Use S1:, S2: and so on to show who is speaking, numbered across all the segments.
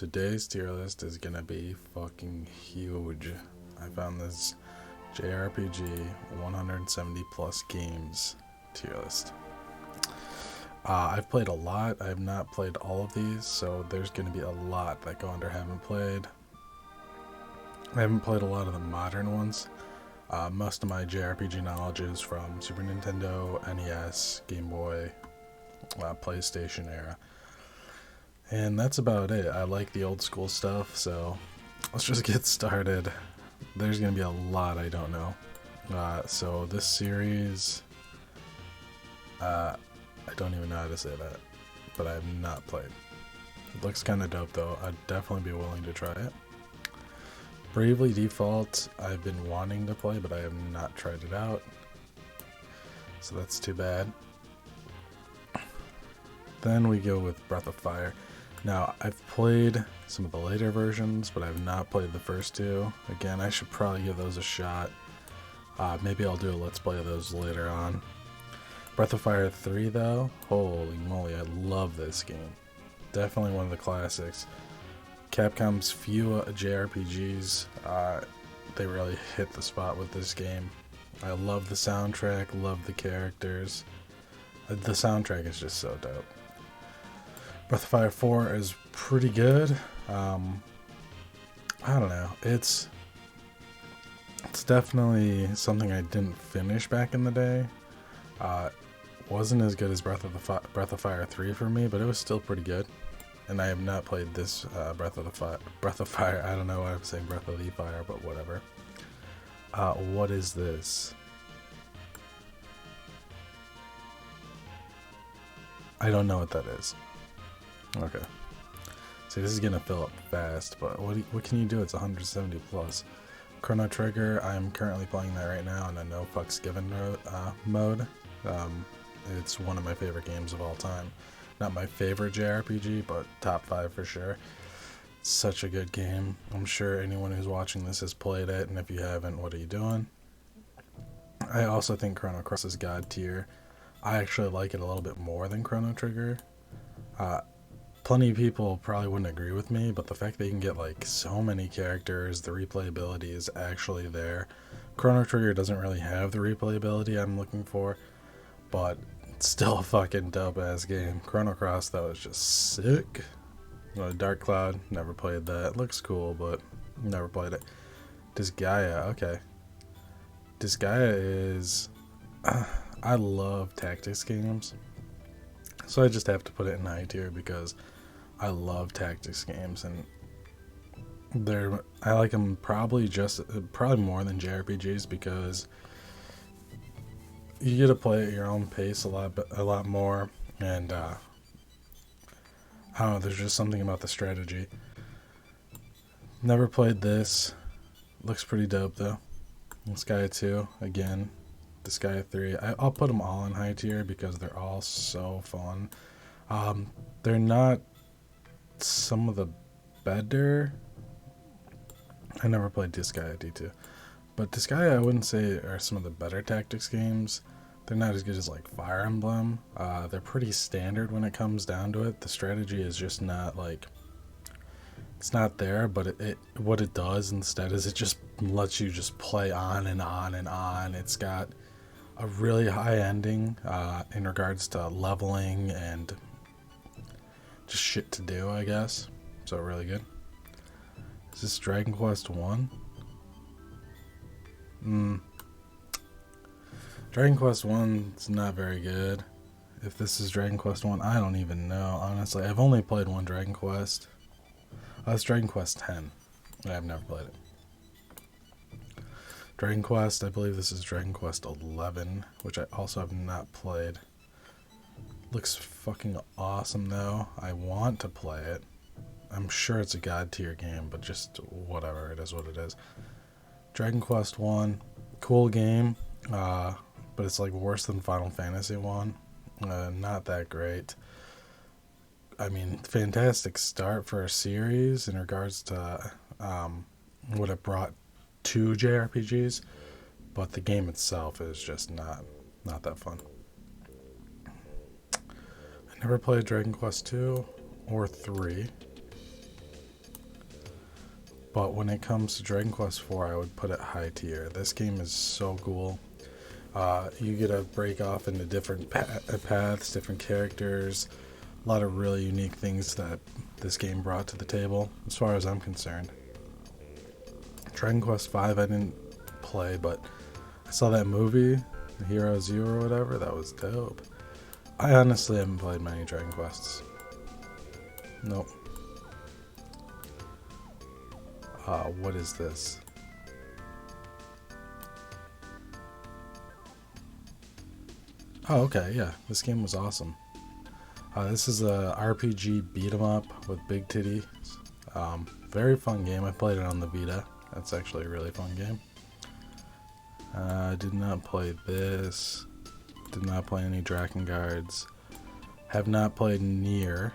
S1: today's tier list is gonna be fucking huge. I found this JRPG 170 plus games tier list. I've played a lot. I have not played all of these, so there's gonna be a lot that go under haven't played. I haven't played a lot of the modern ones. Most of my JRPG knowledge is from Super Nintendo, NES, Game Boy, PlayStation era. And that's about it. I like the old school stuff, so let's just get started. There's going to be a lot I don't know. So this series, I don't even know how to say that, but I have not played. It looks kind of dope though. I'd definitely be willing to try it. Bravely Default, I've been wanting to play, but I have not tried it out. So that's too bad. Then we go with Breath of Fire. Now, I've played some of the later versions, but I've not played the first two. Again, I should probably give those a shot. Maybe I'll do a Let's Play of those later on. Breath of Fire 3, though, holy moly, I love this game. Definitely one of the classics. Capcom's few JRPGs, they really hit the spot with this game. I love the soundtrack, love the characters. The soundtrack is just so dope. Breath of Fire 4 is pretty good. I don't know. It's definitely something I didn't finish back in the day. Wasn't as good as Breath of Fire 3 for me, but it was still pretty good. And I have not played this Breath of Fire. I don't know why I'm saying Breath of the Fire, but whatever. What is this? I don't know what that is. Okay. See, this is gonna fill up fast, but what can you do? It's 170 plus. Chrono Trigger. I'm currently playing that right now in a no fucks given mode. It's one of my favorite games of all time. Not my favorite JRPG, but top 5 for sure. Such a good game. I'm sure anyone who's watching this has played it, and if you haven't, what are you doing? I also think Chrono Cross is God tier. I actually like it a little bit more than Chrono Trigger. Plenty of people probably wouldn't agree with me, but the fact that you can get like so many characters, the replayability is actually there. Chrono Trigger doesn't really have the replayability I'm looking for, but it's still a fucking dope ass game. Chrono Cross though is just sick. Dark Cloud, never played that. Looks cool, but never played it. Disgaea, okay. Disgaea is... I love tactics games, so I just have to put it in high tier because I love tactics games, and I like them probably more than JRPGs because you get to play at your own pace a lot more, and I don't know, there's just something about the strategy. Never played this. Looks pretty dope though. Disgaea 2 again. Disgaea 3. I'll put them all in high tier because they're all so fun. They're not some of the better. I never played Disgaea D2, but Disgaea I wouldn't say are some of the better tactics games. They're not as good as like Fire Emblem. They're pretty standard when it comes down to it. The strategy is just not like, it's not there, but what it does instead is it just lets you just play on and on and on. It's got a really high ending in regards to leveling and just shit to do, I guess. So really good. Is this Dragon Quest 1? Dragon Quest 1 is not very good. If this is Dragon Quest 1, I don't even know. Honestly, I've only played one Dragon Quest. It's Dragon Quest 10. I've never played it. Dragon Quest, I believe this is Dragon Quest 11, which I also have not played. Looks fucking awesome though. I want to play it. I'm sure it's a god tier game, but just whatever, it is what it is. Dragon Quest 1, cool game, but it's like worse than Final Fantasy 1. Not that great. I mean, fantastic start for a series in regards to what it brought to JRPGs, but the game itself is just not that fun. I never played Dragon Quest 2 or 3. But when it comes to Dragon Quest IV, I would put it high tier. This game is so cool. You get to break off into different paths, different characters, a lot of really unique things that this game brought to the table, as far as I'm concerned. Dragon Quest V I didn't play, but I saw that movie, Hero Zero or whatever, that was dope. I honestly haven't played many Dragon Quests. Nope. What is this? Oh, okay, yeah, this game was awesome. This is a RPG beat 'em up with big titties. Very fun game. I played it on the Vita. That's actually a really fun game. Did not play this. Did not play any Drakengard's. Have not played Nier.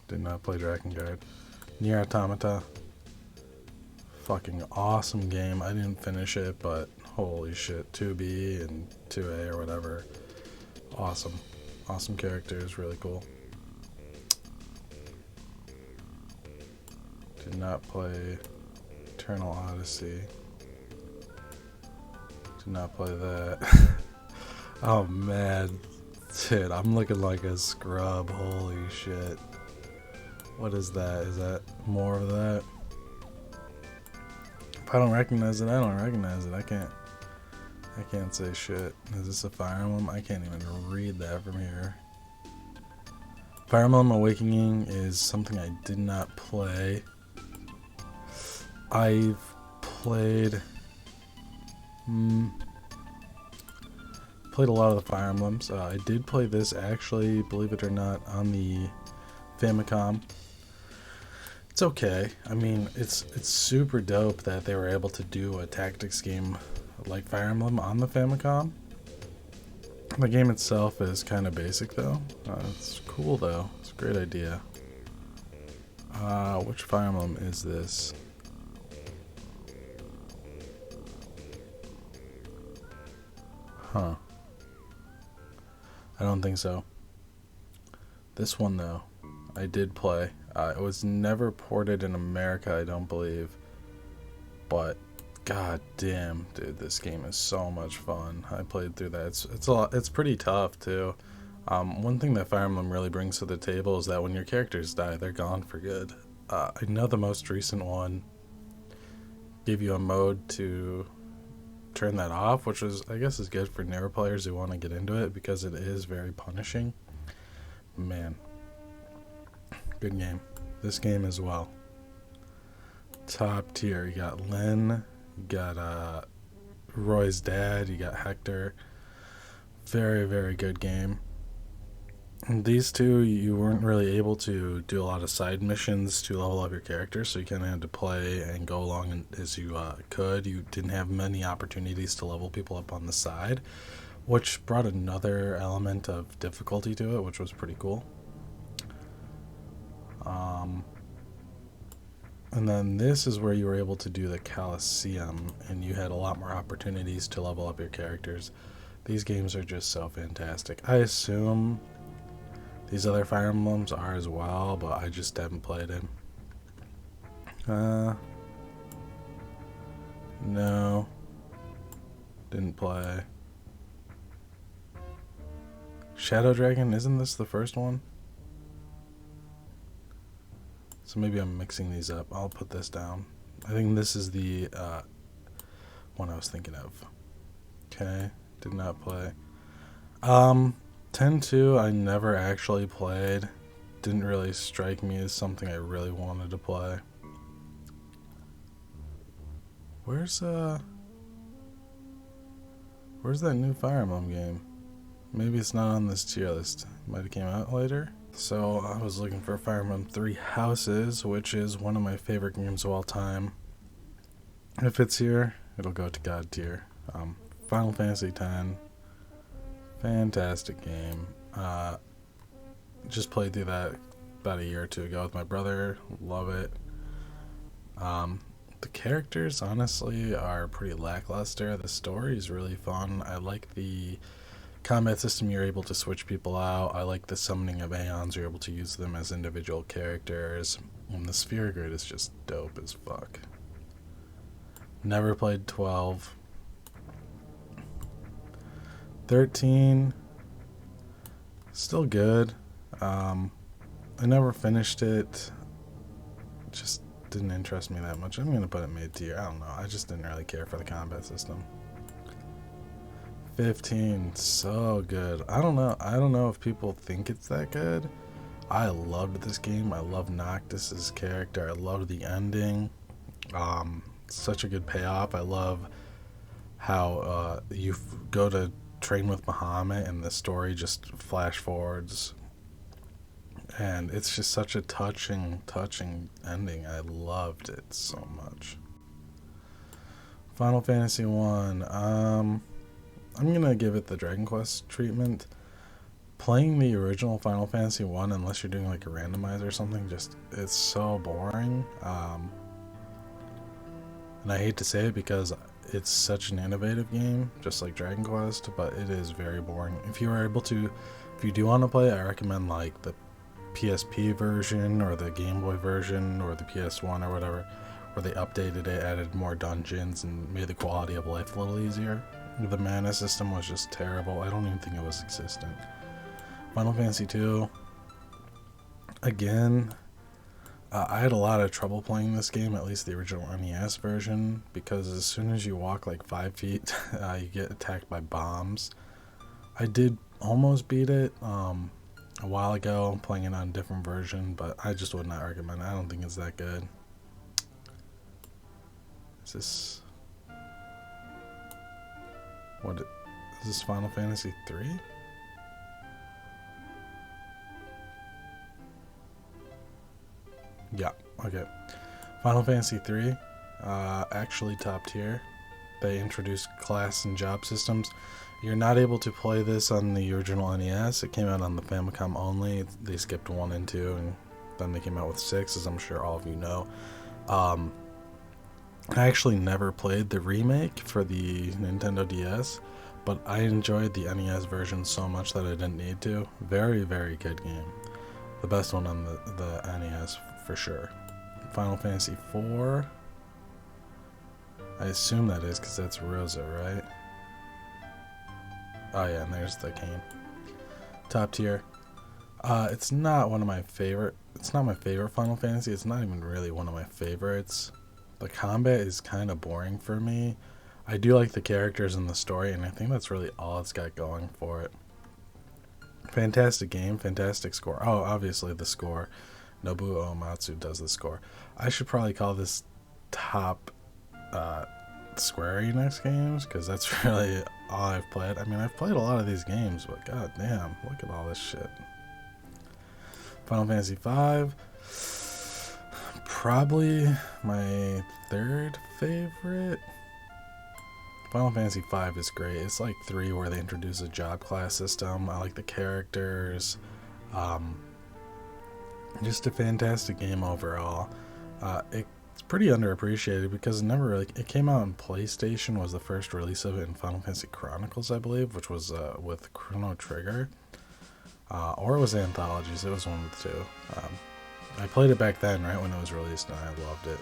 S1: Did not play Drakengard. Nier Automata. Fucking awesome game. I didn't finish it, but holy shit. 2B and 2A or whatever. Awesome. Awesome characters. Really cool. Did not play Eternal Odyssey. Did not play that. Oh man. Shit, I'm looking like a scrub. Holy shit. What is that? Is that more of that? If I don't recognize it, I don't recognize it. I can't say shit. Is this a Fire Emblem? I can't even read that from here. Fire Emblem Awakening is something I did not play. I've played a lot of the Fire Emblems. I did play this actually, believe it or not, on the Famicom. It's okay. I mean, it's super dope that they were able to do a tactics game like Fire Emblem on the Famicom. The game itself is kind of basic though. It's cool though. It's a great idea. Which Fire Emblem is this? Huh. I don't think so. This one though, I did play. It was never ported in America, I don't believe. But god damn, dude, this game is so much fun. I played through that. It's pretty tough too. One thing that Fire Emblem really brings to the table is that when your characters die, they're gone for good. I know the most recent one gave you a mode to turn that off, which was, I guess, is good for newer players who want to get into it because it is very punishing. Man, good game. This game as well. Top tier. You got Lynn, you got Roy's dad, you got Hector. Very, very good game. And these two, you weren't really able to do a lot of side missions to level up your character, so you kind of had to play and go along as you could. You didn't have many opportunities to level people up on the side, which brought another element of difficulty to it, which was pretty cool. And then this is where you were able to do the Coliseum, and you had a lot more opportunities to level up your characters. These games are just so fantastic. I assume these other Fire Emblems are as well, but I just haven't played it. No. Didn't play. Shadow Dragon, isn't this the first one? So maybe I'm mixing these up. I'll put this down. I think this is the one I was thinking of. Okay, did not play. 10-2 I never actually played. Didn't really strike me as something I really wanted to play. Where's that new Fire Emblem game? Maybe it's not on this tier list. Might have came out later. So I was looking for Fire Emblem 3 Houses, which is one of my favorite games of all time. If it's here, it'll go to God tier. Final Fantasy X. Fantastic game. Just played through that about a year or two ago with my brother. Love it. The characters, honestly, are pretty lackluster. The story is really fun. I like the combat system. You're able to switch people out. I like the summoning of Aeons. You're able to use them as individual characters. And the sphere grid is just dope as fuck. Never played 12. 13. Still good. I never finished it. Just didn't interest me that much. I'm gonna put it mid tier. I don't know. I just didn't really care for the combat system. 15, so good. I don't know if people think it's that good. I loved this game. I love Noctis's character. I loved the ending. Such a good payoff. I love how you go to train with Muhammad and the story just flash forwards. And it's just such a touching ending. I loved it so much. Final Fantasy 1. I'm gonna give it the Dragon Quest treatment. Playing the original Final Fantasy 1, unless you're doing like a randomizer or something, just it's so boring. And I hate to say it because it's such an innovative game, just like Dragon Quest, but it is very boring. If you do want to play it, I recommend like the PSP version or the Game Boy version or the PS1 or whatever, where they updated it, added more dungeons, and made the quality of life a little easier. The mana system was just terrible. I don't even think it was existent. Final Fantasy 2. Again, I had a lot of trouble playing this game, at least the original NES version, because as soon as you walk like 5 feet, you get attacked by bombs. I did almost beat it a while ago, playing it on a different version, but I just would not recommend it. I don't think it's that good. Is this... What is this, Final Fantasy 3? Yeah, okay. Final Fantasy 3, actually top tier. They introduced class and job systems. You're not able to play this on the original NES. It came out on the Famicom only. They skipped 1 and 2, and then they came out with 6, as I'm sure all of you know. I actually never played the remake for the Nintendo DS, but I enjoyed the NES version so much that I didn't need to. Very, very good game. The best one on the NES for sure. Final Fantasy 4. I assume that is because that's Rosa, right? Oh yeah, and there's the cane. Top tier. It's not one of my favorite. It's not my favorite Final Fantasy. It's not even really one of my favorites. The combat is kind of boring for me. I do like the characters and the story, and I think that's really all it's got going for it. Fantastic game, fantastic score. Oh, obviously the score. Nobuo Uematsu does the score. I should probably call this top Square Enix games, because that's really all I've played. I mean, I've played a lot of these games, but god damn, look at all this shit. Final Fantasy V. Probably my third favorite. Final Fantasy V is great. It's like 3 where they introduce a job class system. I like the characters. Just a fantastic game overall. It's pretty underappreciated because it came out on PlayStation, was the first release of it in Final Fantasy Chronicles, I believe, which was with Chrono Trigger. Or it was Anthologies. It was one of the two. I played it back then, right when it was released, and I loved it.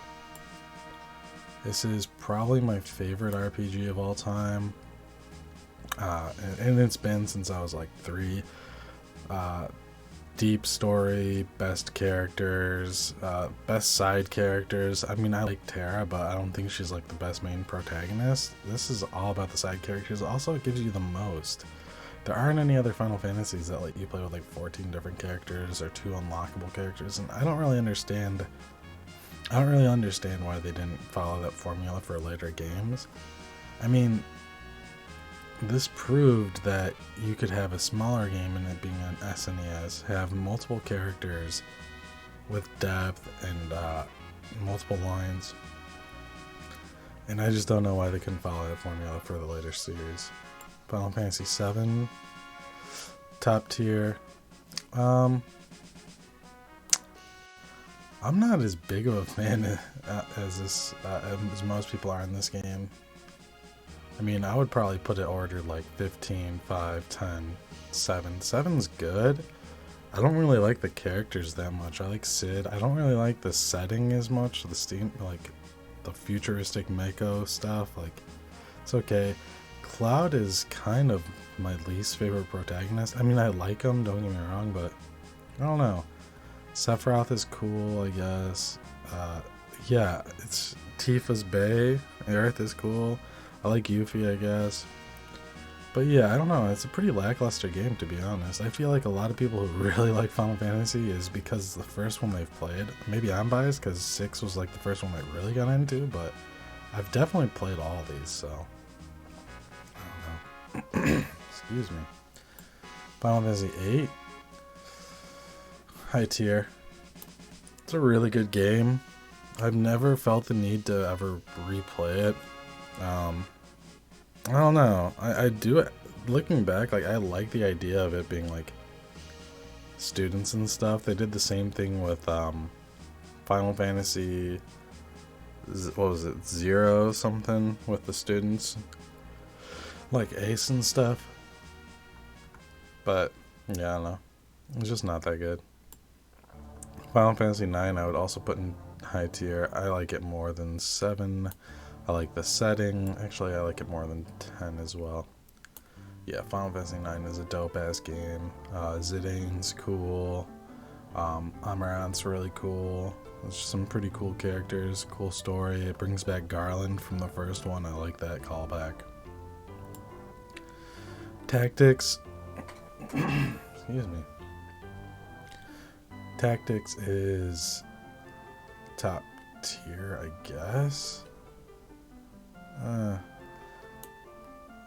S1: This is probably my favorite RPG of all time. And it's been since I was like 3. Deep story, best characters, best side characters. I mean, I like Terra, but I don't think she's like the best main protagonist. This is all about the side characters. Also, it gives you the most. There aren't any other Final Fantasies that let you play with like 14 different characters or 2 unlockable characters, and I don't really understand why they didn't follow that formula for later games. I mean, this proved that you could have a smaller game and it being an SNES, have multiple characters with depth and multiple lines. And I just don't know why they couldn't follow that formula for the later series. Final Fantasy VII, top tier. I'm not as big of a fan as most people are in this game. I mean, I would probably put it ordered like 15, 5, 10, 7. 7's good. I don't really like the characters that much. I like Sid. I don't really like the setting as much. The steam, like the futuristic mecha stuff. Like, it's okay. Cloud is kind of my least favorite protagonist. I mean, I like him, don't get me wrong, but I don't know. Sephiroth is cool, I guess. Yeah, it's Tifa's Bay. Aerith is cool. I like Yuffie, I guess. But yeah, I don't know. It's a pretty lackluster game, to be honest. I feel like a lot of people who really like Final Fantasy is because it's the first one they've played. Maybe I'm biased because 6 was like the first one I really got into, but I've definitely played all these, so I don't know. Excuse me. Final Fantasy 8. High tier. It's a really good game. I've never felt the need to ever replay it. I don't know. I do it. Looking back, like, I like the idea of it being like students and stuff. They did the same thing with Final Fantasy. What was it? 0 something with the students, like Ace and stuff. But yeah, I don't know. It's just not that good. Final Fantasy 9 I would also put in high tier. I like it more than 7. I like the setting. Actually, I like it more than 10 as well. Yeah, Final Fantasy 9 is a dope-ass game. Zidane's cool. Amarant's really cool. There's some pretty cool characters, cool story. It brings back Garland from the first one. I like that callback. Tactics. Excuse me. Tactics is top tier, I guess. I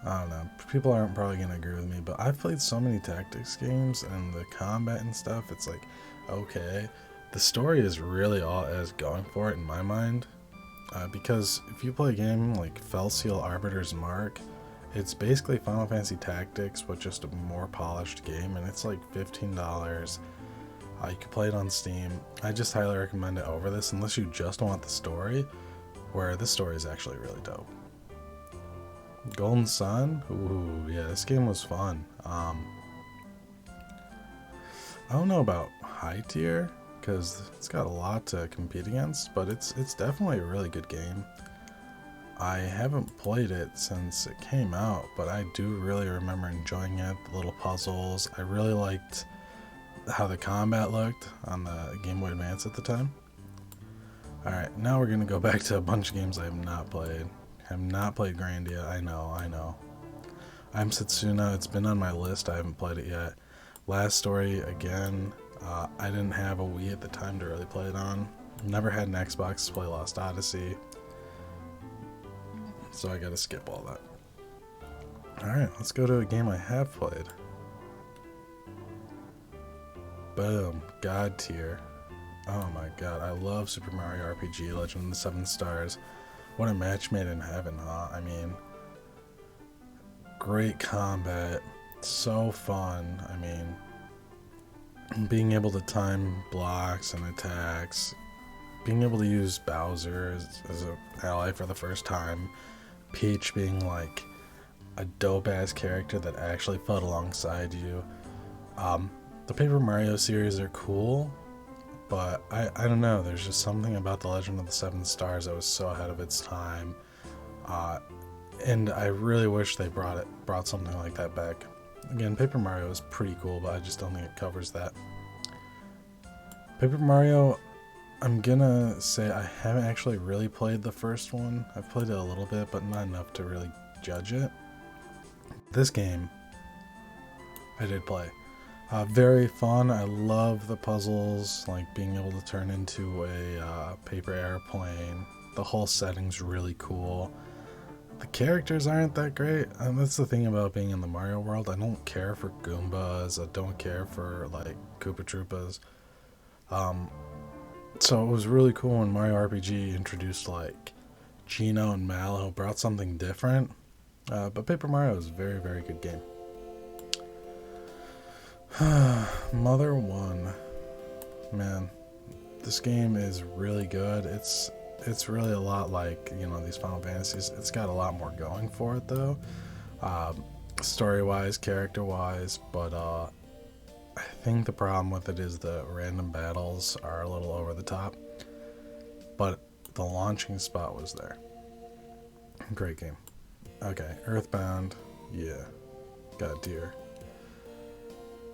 S1: don't know. People aren't probably going to agree with me, but I've played so many tactics games and the combat and stuff, it's like, okay. The story is really all it has going for it in my mind. Because if you play a game like Felseal Arbiter's Mark, it's basically Final Fantasy Tactics with just a more polished game, and it's like $15. You can play it on Steam. I just highly recommend it over this unless you just want the story, where this story is actually really dope. Golden Sun? Ooh, yeah, this game was fun. I don't know about high tier, because it's got a lot to compete against, but it's definitely a really good game. I haven't played it since it came out, but I do really remember enjoying it, the little puzzles. I really liked how the combat looked on the Game Boy Advance at the time. Alright, now we're going to go back to a bunch of games I have not played. I have not played Grandia, I know. I'm Setsuna, it's been on my list, I haven't played it yet. Last Story, again, I didn't have a Wii at the time to really play it on. Never had an Xbox to play Lost Odyssey. So I gotta skip all that. Alright, let's go to a game I have played. Boom, God tier. Oh my god, I love Super Mario RPG Legend of the Seven Stars. What a match made in heaven, huh? I mean, great combat, so fun. I mean, being able to time blocks and attacks, being able to use Bowser as an ally for the first time, Peach being like a dope-ass character that actually fought alongside you. The Paper Mario series are cool, but I don't know, there's just something about the Legend of the Seven Stars that was so ahead of its time, and I really wish they brought something like that back. Again, Paper Mario is pretty cool, but I just don't think it covers that. Paper Mario, I'm gonna say I haven't actually really played the first one. I've played it a little bit, but not enough to really judge it. This game, I did play. Very fun. I love the puzzles, like being able to turn into a paper airplane. The whole setting's really cool. The characters aren't that great. That's the thing about being in the Mario world. I don't care for Goombas. I don't care for like Koopa Troopas. So it was really cool when Mario RPG introduced like Gino and Mallow, brought something different. But Paper Mario is a very, very good game. Mother 1. Man, this game is really good. It's really a lot like, you know, these Final Fantasies. It's got a lot more going for it though. Story-wise, character-wise, but I think the problem with it is the random battles are a little over the top, but the launching spot was there. Great game. Okay, Earthbound, yeah, God tier.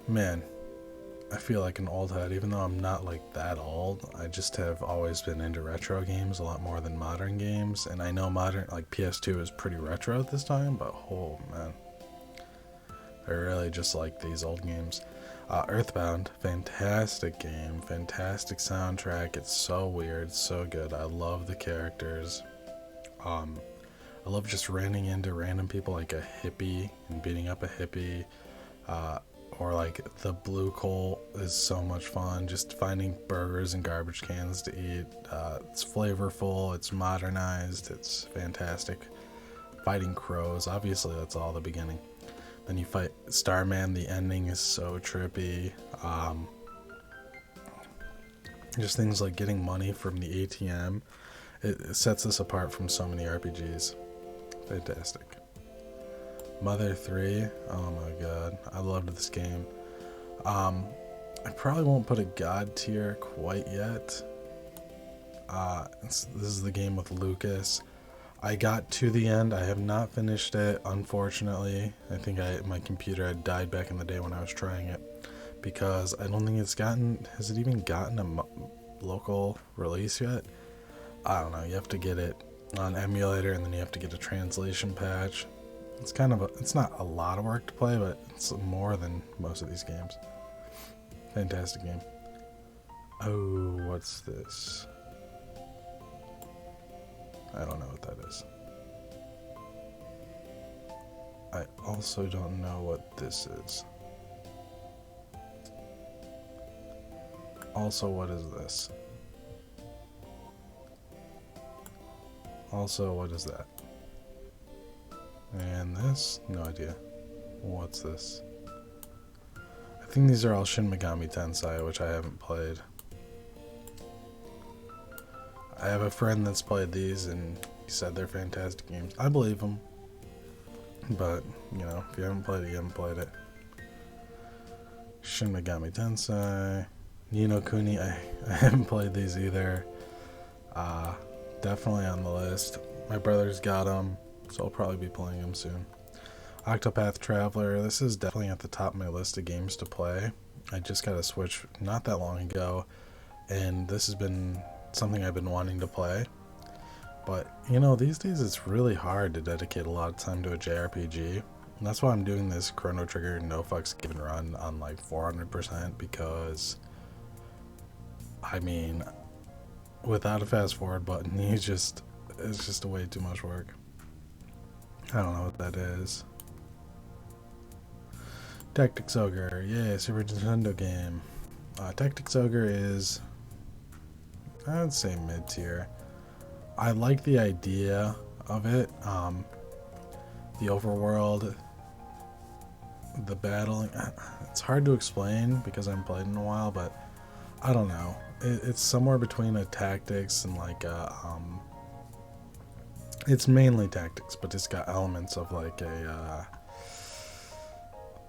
S1: Man, I feel like an old head, even though I'm not like that old. I just have always been into retro games a lot more than modern games, and I know modern, like PS2 is pretty retro at this time, but oh man, I really just like these old games. Earthbound, fantastic game, fantastic soundtrack. It's so weird, so good. I love the characters. I love just running into random people like a hippie and beating up a hippie. Or like the blue coal is so much fun. Just finding burgers and garbage cans to eat. It's flavorful. It's modernized. It's fantastic. Fighting crows, obviously that's all the beginning. Then you fight Starman. The ending is so trippy. Just things like getting money from the ATM. It sets us apart from so many RPGs. Fantastic. Mother 3, oh my god, I loved this game. I probably won't put a god tier quite yet. This is the game with Lucas. I got to the end. I have not finished it, unfortunately. I think my computer had died back in the day when I was trying it, because I don't think it's has it even gotten a local release yet? I don't know. You have to get it on emulator, and then you have to get a translation patch. It's kind of it's not a lot of work to play, but it's more than most of these games. Fantastic game. Oh, what's this? I don't know what that is. I also don't know what this is. Also, what is this? Also, what is that? And this? No idea. What's this? I think these are all Shin Megami Tensei, which I haven't played. I have a friend that's played these, and he said they're fantastic games. I believe him. But, you know, if you haven't played it, you haven't played it. Shin Megami Tensei. Ni no Kuni, I haven't played these either. Definitely on the list. My brother's got them, so I'll probably be playing them soon. Octopath Traveler, this is definitely at the top of my list of games to play. I just got a Switch not that long ago, and this has been something I've been wanting to play. But, you know, these days it's really hard to dedicate a lot of time to a JRPG. And that's why I'm doing this Chrono Trigger no fucks given run on like 400%, because, I mean, without a fast forward button, it's just way too much work. I don't know what that is. Tactics Ogre, yeah, Super Nintendo game. Tactics Ogre is, I would say mid-tier. I like the idea of it. The overworld, the battling, it's hard to explain because I haven't played in a while, but I don't know. It's somewhere between a tactics and like a, it's mainly tactics, but it's got elements of like a,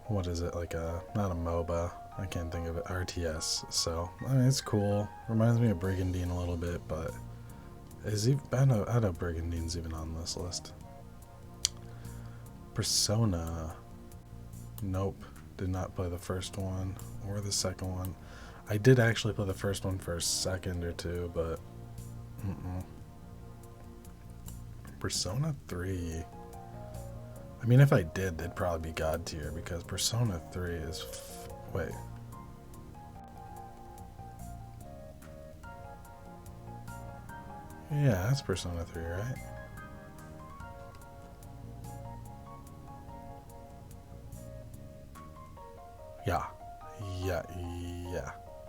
S1: what is it, like a, not a MOBA, I can't think of it, RTS. So, I mean, it's cool. Reminds me of Brigandine a little bit, but I know Brigandine's even on this list. Persona. Nope. Did not play the first one or the second one. I did actually play the first one for a second or two, but Persona 3. I mean, if I did, they'd probably be god tier, because Persona 3 is wait. Yeah, that's Persona 3, right? Yeah.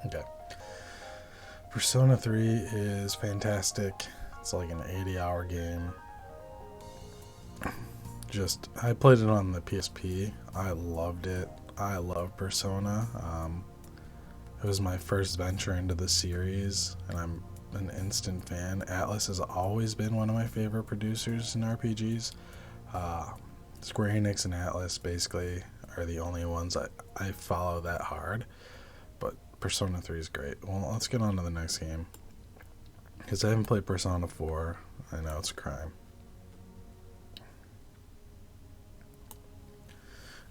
S1: Okay. Persona 3 is fantastic. It's like an 80-hour game. I played it on the PSP. I loved it. I love Persona. It was my first venture into the series, and I'm an instant fan. Atlas has always been one of my favorite producers in RPGs. Square Enix and Atlas basically are the only ones I follow that hard. Persona 3 is great. Well, let's get on to the next game. Because I haven't played Persona 4. I know it's a crime.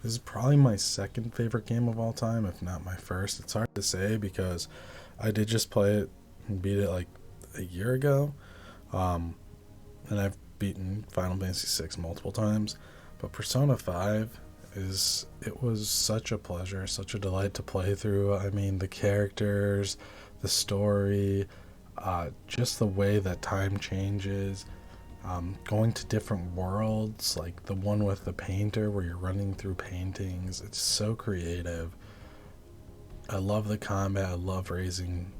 S1: This is probably my second favorite game of all time, if not my first. It's hard to say because I did just play it and beat it like a year ago. And I've beaten Final Fantasy VI multiple times. But Persona 5 it was such a pleasure, such a delight to play through. I mean, the characters, the story, just the way that time changes. Going to different worlds, like the one with the painter where you're running through paintings. It's so creative. I love the combat. I love raising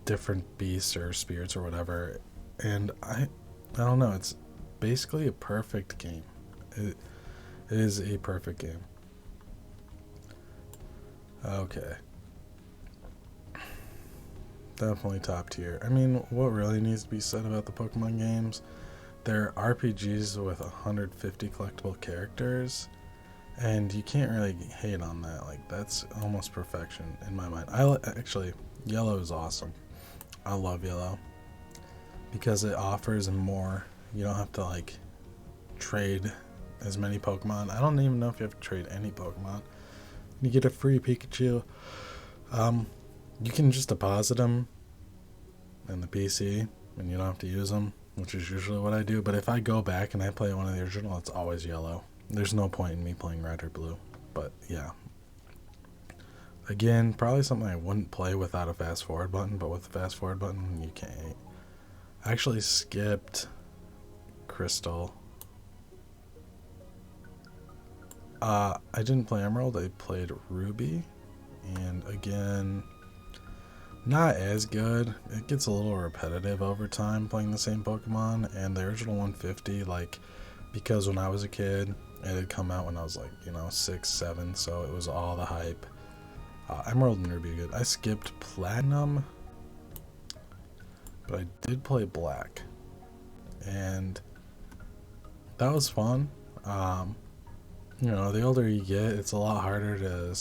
S1: different beasts or spirits or whatever. And I don't know. It's basically a perfect game. It is a perfect game. Okay. Definitely top tier. I mean, what really needs to be said about the Pokemon games? They're RPGs with 150 collectible characters, and you can't really hate on that. Like, that's almost perfection in my mind. Actually, Yellow is awesome. I love Yellow because it offers more. You don't have to like trade as many Pokemon. I don't even know if you have to trade any Pokemon. You get a free Pikachu. You can just deposit them in the PC and you don't have to use them, which is usually what I do. But if I go back and I play one of the original, it's always Yellow. There's no point in me playing Red or Blue. But yeah. Again, probably something I wouldn't play without a fast forward button, but with the fast forward button, you can't. I actually skipped Crystal. I didn't play Emerald, I played Ruby. And again, not as good. It gets a little repetitive over time playing the same Pokemon. And the original 150, like, because when I was a kid, it had come out when I was like, 6, 7, so it was all the hype. Emerald and Ruby good. I skipped Platinum, but I did play Black. And that was fun. The older you get, it's a lot harder to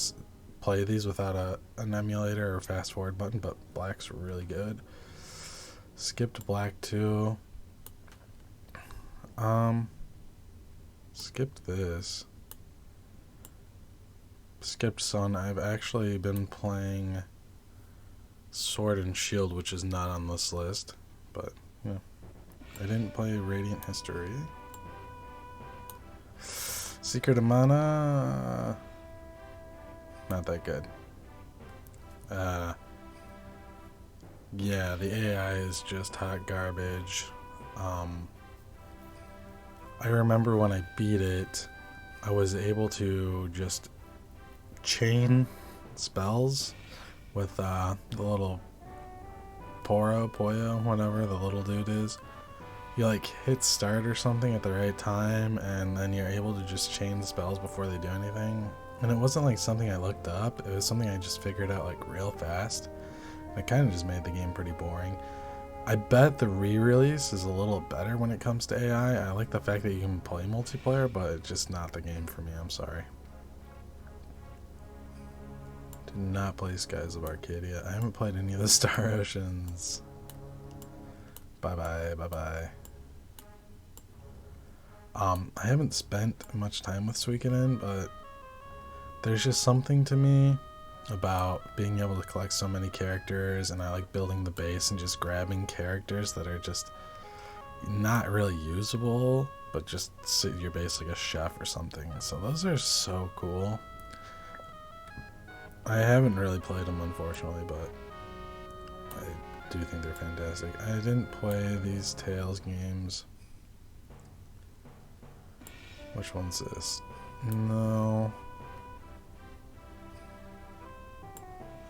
S1: play these without an emulator or fast forward button, but Black's really good. Skipped Black too. Skipped this. Skipped Sun. I've actually been playing Sword and Shield, which is not on this list, but yeah. I didn't play Radiant History. Secret of Mana, not that good. Yeah, the AI is just hot garbage. I remember when I beat it, I was able to just chain spells with the little Poyo, whatever the little dude is. You like hit start or something at the right time, and then you're able to just chain the spells before they do anything. And it wasn't like something I looked up, it was something I just figured out like real fast. And it kind of just made the game pretty boring. I bet the re-release is a little better when it comes to AI. I like the fact that you can play multiplayer, but it's just not the game for me, I'm sorry. Did not play Skies of Arcadia. I haven't played any of the Star Oceans. Bye bye. I haven't spent much time with Suikoden, but there's just something to me about being able to collect so many characters, and I like building the base and just grabbing characters that are just not really usable, but just sit your base like a chef or something. So those are so cool. I haven't really played them, unfortunately, but I do think they're fantastic. I didn't play these Tales games. Which one's this? No.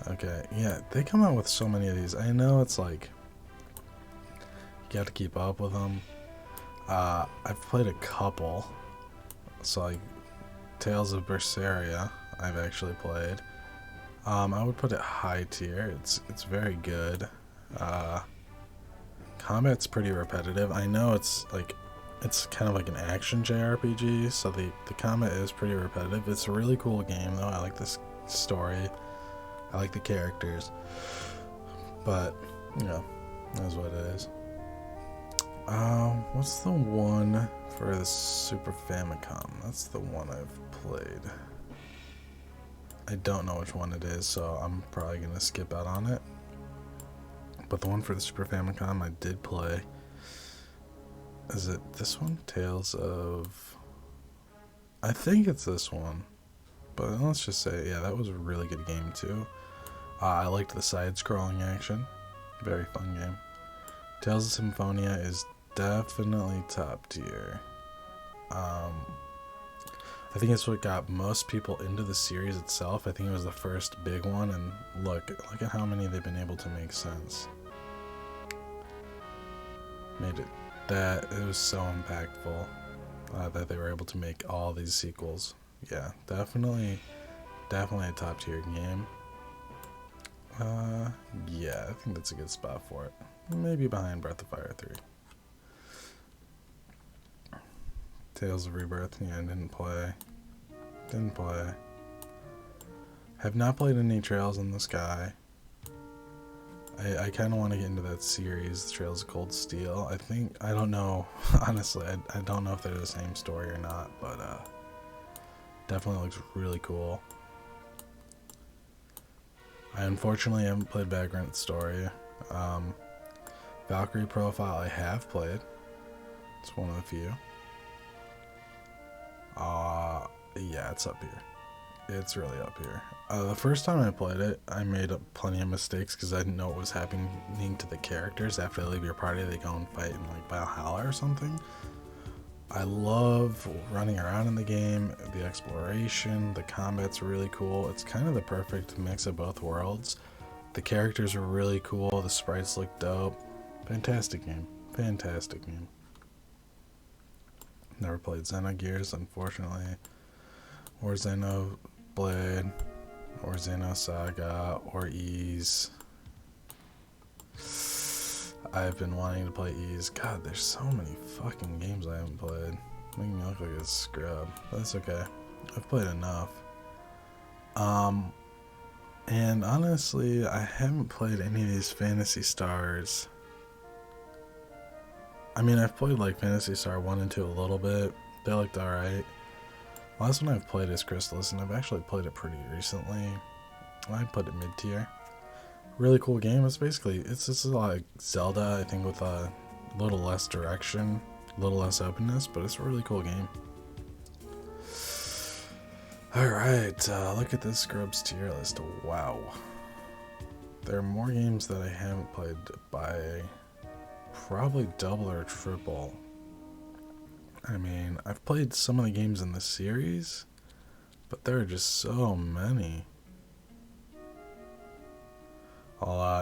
S1: Okay, yeah, they come out with so many of these. I know it's like, you got to keep up with them. I've played a couple. So like, Tales of Berseria, I've actually played. I would put it high tier. It's very good. Combat's pretty repetitive. I know it's kind of like an action JRPG, so the combat is pretty repetitive. It's a really cool game though. I like this story. I like the characters, but you know, that's what it is. What's the one for the Super Famicom? That's the one I've played. I don't know which one it is, so I'm probably gonna skip out on it. But the one for the Super Famicom I did play. Is it this one? Tales of... I think it's this one. But let's just say, yeah, that was a really good game too. I liked the side-scrolling action. Very fun game. Tales of Symphonia is definitely top tier. I think it's what got most people into the series itself. I think it was the first big one, and look at how many they've been able to make sense. Made it that it was so impactful that they were able to make all these sequels. Yeah, definitely a top tier game. Yeah, I think that's a good spot for it. Maybe behind Breath of Fire 3. Tales of Rebirth, yeah, I didn't play. Have not played any Trails in the Sky. I kind of want to get into that series, Trails of Cold Steel. I don't know, honestly, I don't know if they're the same story or not, but definitely looks really cool. I unfortunately haven't played Vagrant Story. Valkyrie Profile I have played. It's one of the few. Yeah, it's up here. It's really up here. The first time I played it, I made plenty of mistakes because I didn't know what was happening to the characters. After they leave your party, they go and fight in like Valhalla or something. I love running around in the game, the exploration, the combat's really cool. It's kind of the perfect mix of both worlds. The characters are really cool, the sprites look dope. Fantastic game. Fantastic game. Never played Xenogears, unfortunately. Or Xenoblade, or Xenosaga, or Ys. I've been wanting to play Ys. God, there's so many fucking games I haven't played. Making me look like a scrub. But that's okay. I've played enough. And honestly, I haven't played any of these Phantasy Stars. I mean, I've played like Phantasy Star 1 and 2 a little bit. They looked alright. Last one I've played is Chrysalis, and I've actually played it pretty recently. I'd put it mid-tier. Really cool game. It's just a lot like Zelda, I think, with a little less direction, a little less openness, but it's a really cool game. Alright, look at this Scrubs tier list. Wow. There are more games that I haven't played by probably double or triple. I mean, I've played some of the games in the series, but there are just so many.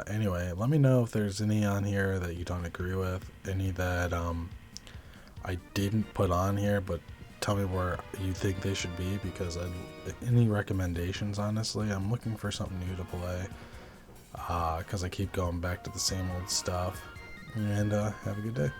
S1: Anyway, let me know if there's any on here that you don't agree with, any that I didn't put on here, but tell me where you think they should be, because any recommendations, honestly, I'm looking for something new to play, because I keep going back to the same old stuff. And have a good day.